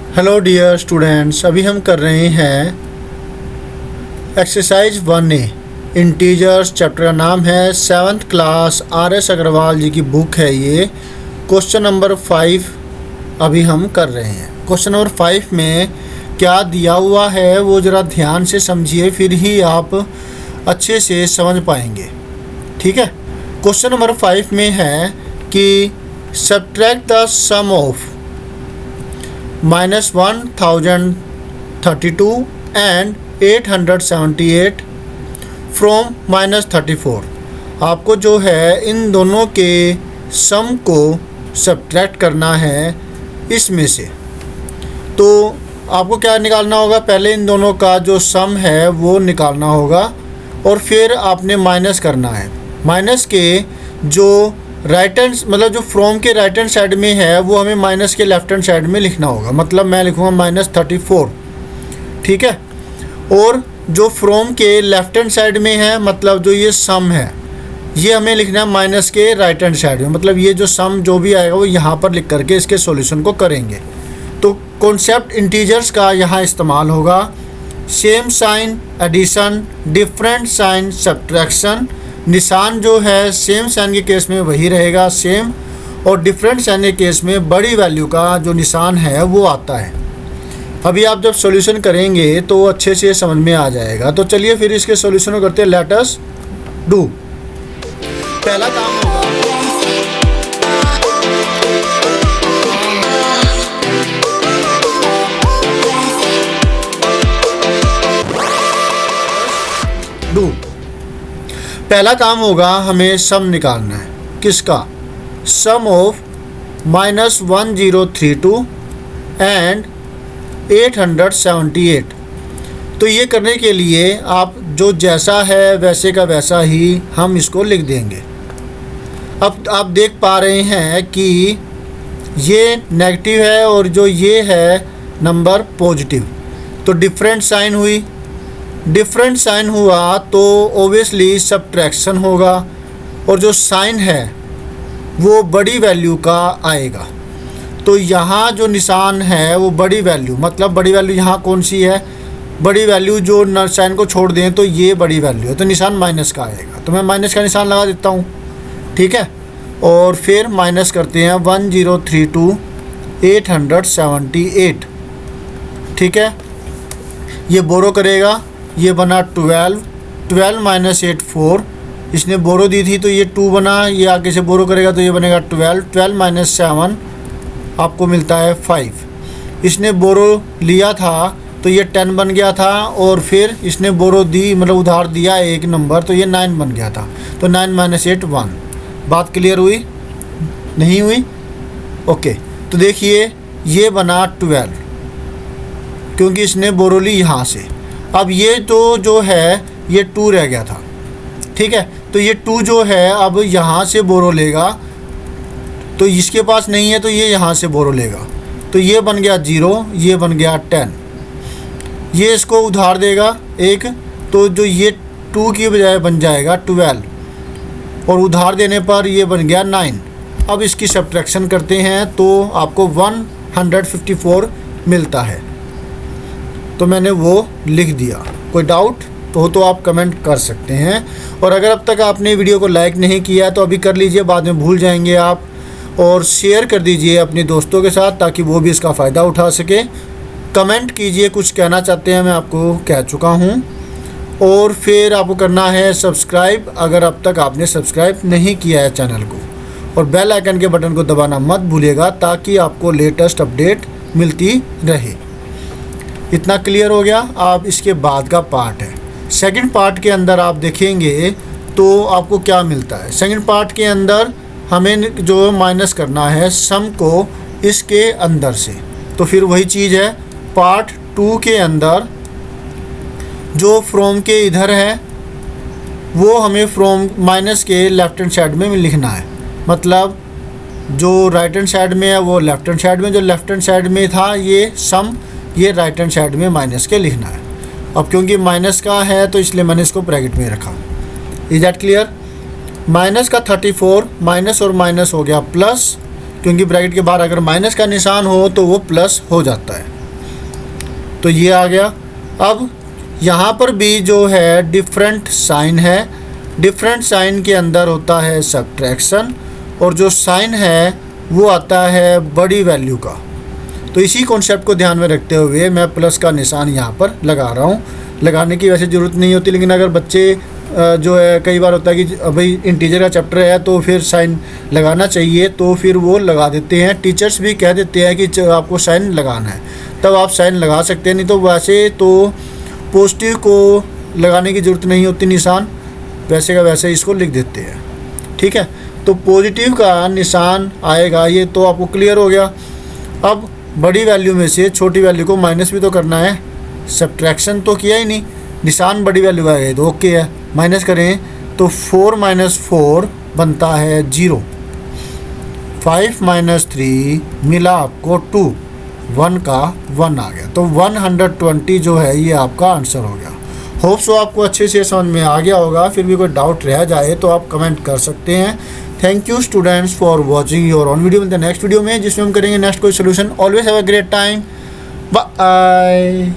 Hello dear students, अभी हम कर रहे हैं एक्सरसाइज 1A इंटीजर्स। चैप्टर का नाम है 7th क्लास RS अग्रवाल जी की बुक है ये। क्वेश्चन नंबर 5 अभी हम कर रहे हैं। क्वेश्चन नंबर 5 में क्या दिया हुआ है वो ज़रा ध्यान से समझिए, फिर ही आप अच्छे से समझ पाएंगे। ठीक है। क्वेश्चन नंबर 5 में है कि subtract the sum of -1032 and 878 from -34। आपको जो है इन दोनों के सम को सब्ट्रैक्ट करना है इसमें से। तो आपको क्या निकालना होगा, पहले इन दोनों का जो सम है वो निकालना होगा और फिर आपने माइनस करना है। माइनस के जो राइट हैंड मतलब जो फ्रॉम के राइट हैंड साइड में है वो हमें माइनस के लेफ्ट हैंड साइड में लिखना होगा। मतलब मैं लिखूँगा -34। ठीक है। और जो फ्रॉम के लेफ्ट हैंड साइड में है मतलब जो ये सम है ये हमें लिखना है माइनस के राइट हैंड साइड में। मतलब ये जो सम जो भी आएगा वो यहाँ पर लिख करके इसके सॉल्यूशन को करेंगे। तो कॉन्सेप्ट इंटीजर्स का यहाँ इस्तेमाल होगा। Same sign addition, different sign subtraction. निशान जो है सेम साइन के केस में वही रहेगा सेम, और डिफरेंट साइन के केस में बड़ी वैल्यू का जो निशान है वो आता है। अभी आप जब सॉल्यूशन करेंगे तो अच्छे से समझ में आ जाएगा। तो चलिए फिर इसके सॉल्यूशन को करते हैं। Let us do. पहला काम होगा हमें सम निकालना है। किसका? सम ऑफ -1032 एंड 878। तो ये करने के लिए आप जो जैसा है वैसे का वैसा ही हम इसको लिख देंगे। अब आप देख पा रहे हैं कि ये नेगेटिव है और जो ये है नंबर पॉजिटिव। तो डिफरेंट साइन हुई। डिफरेंट साइन हुआ तो ओबियसली सब्ट्रैक्शन होगा, और जो साइन है वो बड़ी वैल्यू का आएगा। तो यहाँ जो निशान है वो बड़ी वैल्यू, मतलब बड़ी वैल्यू यहाँ कौन सी है? बड़ी वैल्यू जो साइन को छोड़ दें तो ये बड़ी वैल्यू है, तो निशान माइनस का आएगा। तो मैं माइनस का निशान लगा देता हूँ। ठीक है। और फिर माइनस करते हैं 1032 878। ठीक है। ये बोरो करेगा, ये बना 12 12 - 8 4। इसने बोरो दी थी तो ये 2 बना, ये आगे से बोरो करेगा तो ये बनेगा 12 12 - 7 आपको मिलता है 5। इसने बोरो लिया था तो ये 10 बन गया था, और फिर इसने बोरो दी मतलब उधार दिया एक नंबर तो ये 9 बन गया था। तो 9 - 8 1। बात क्लियर हुई? नहीं हुई? ओके। तो देखिए ये बना 12 क्योंकि इसने बोरो ली यहाँ से। अब ये तो जो है ये 2 रह गया था। ठीक है। तो ये 2 जो है अब यहाँ से बोरो लेगा, तो इसके पास नहीं है तो ये यहाँ से बोरो लेगा। तो ये बन गया 0, ये बन गया 10। ये इसको उधार देगा एक, तो जो ये 2 की बजाय बन जाएगा 12, और उधार देने पर ये बन गया 9। अब इसकी सब्ट्रैक्शन करते हैं तो आपको 154 मिलता है। तो मैंने वो लिख दिया। कोई डाउट तो आप कमेंट कर सकते हैं। और अगर अब तक आपने वीडियो को लाइक नहीं किया है तो अभी कर लीजिए, बाद में भूल जाएंगे आप। और शेयर कर दीजिए अपने दोस्तों के साथ ताकि वो भी इसका फ़ायदा उठा सके। कमेंट कीजिए, कुछ कहना चाहते हैं मैं आपको कह चुका हूँ। और फिर आपको करना है सब्सक्राइब, अगर अब तक आपने सब्सक्राइब नहीं किया है चैनल को, और बेल आइकन के बटन को दबाना मत भूलिएगा ताकि आपको लेटेस्ट अपडेट मिलती रहे। इतना क्लियर हो गया। अब इसके बाद का पार्ट है। सेकंड पार्ट के अंदर आप देखेंगे तो आपको क्या मिलता है। सेकंड पार्ट के अंदर हमें जो माइनस करना है सम को इसके अंदर से। तो फिर वही चीज़ है पार्ट 2 के अंदर, जो फ्रॉम के इधर है वो हमें फ्रॉम माइनस के लेफ्ट हैंड साइड में लिखना है। मतलब जो राइट हैंड साइड में है वो लेफ्ट हैंड साइड में, जो लेफ्ट हैंड साइड में था ये सम, ये राइट हैंड साइड में माइनस के लिखना है। अब क्योंकि माइनस का है तो इसलिए मैंने इसको ब्रैकेट में रखा। Is that clear? माइनस का 34 माइनस और माइनस हो गया प्लस, क्योंकि ब्रैकेट के बाहर अगर माइनस का निशान हो तो वो प्लस हो जाता है। तो ये आ गया। अब यहाँ पर भी जो है डिफरेंट साइन है, डिफरेंट साइन के अंदर होता है सब्ट्रैक्शन, और जो साइन है वो आता है बड़ी वैल्यू का। तो इसी कॉन्सेप्ट को ध्यान में रखते हुए मैं प्लस का निशान यहाँ पर लगा रहा हूँ। लगाने की वैसे ज़रूरत नहीं होती, लेकिन अगर बच्चे जो है कई बार होता है कि भाई इंटीजर का चैप्टर है तो फिर साइन लगाना चाहिए, तो फिर वो लगा देते हैं। टीचर्स भी कह देते हैं कि आपको साइन लगाना है, तब आप साइन लगा सकते हैं, नहीं तो वैसे तो पॉजिटिव को लगाने की ज़रूरत नहीं होती निशान, वैसे का वैसे इसको लिख देते हैं। ठीक है, तो पॉजिटिव का निशान आएगा, ये तो आपको क्लियर हो गया। अब बड़ी वैल्यू में से छोटी वैल्यू को माइनस भी तो करना है, सब्ट्रैक्शन तो किया ही नहीं, निशान बड़ी वैल्यू आएगा तो ओके है। माइनस करें तो 4 - 4 बनता है 0, 5 - 3 मिला आपको 2, 1 का 1 आ गया, तो 120 जो है ये आपका आंसर हो गया। होप सो आपको अच्छे से समझ में आ गया होगा। फिर भी कोई डाउट रह जाए तो आप कमेंट कर सकते हैं। Thank you students for watching your on video. In the next video में जिसमें हम करेंगे नेक्स्ट कोई solution. Always have a great time, bye.